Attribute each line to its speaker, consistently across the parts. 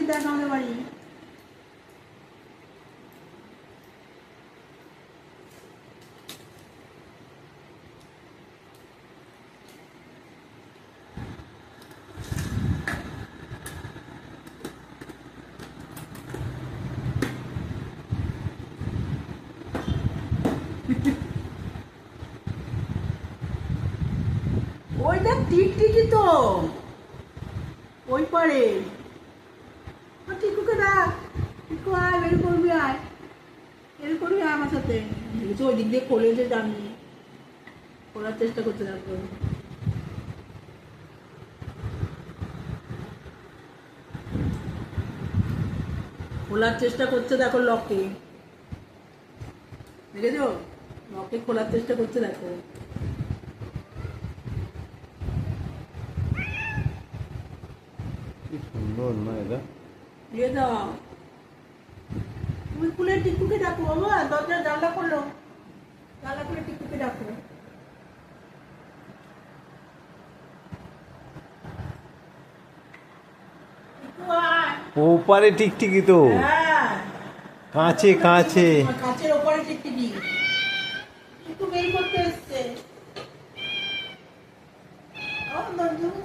Speaker 1: কি দেখ আমাদের বাড়ি। ওইটা টিকটিকি তো ওই পারে। টিকুকে ডাক, টিকু আয়, বের করবি, আয় বের করবি, আয় আমার সাথে। দেখেছি ওই দিক দিয়ে খোলে যে জানবি, খোলার চেষ্টা করতে থাকবো। খোলার চেষ্টা করছে দেখো লকে, দেখেছো লকে খোলার চেষ্টা করছে দেখো।
Speaker 2: কি সুন্দর না এটা?
Speaker 1: দিয়ে দাও, তুমি খুলে টিকুকে ডাকো বাবা, দরজা জানলা করলো, জানলা খুলে টিকুকে ডাকো। টিকু আয়।
Speaker 2: ওপারে টিকটিকি তো,
Speaker 1: হ্যাঁ
Speaker 2: কাছে কাছে।
Speaker 1: কাছের ওপরে টিকটিকি একটু বের করতে এসছে।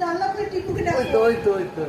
Speaker 1: জানলা খুলে টিকুকে ডাকো।
Speaker 2: ওই তো ওই তো ওই তো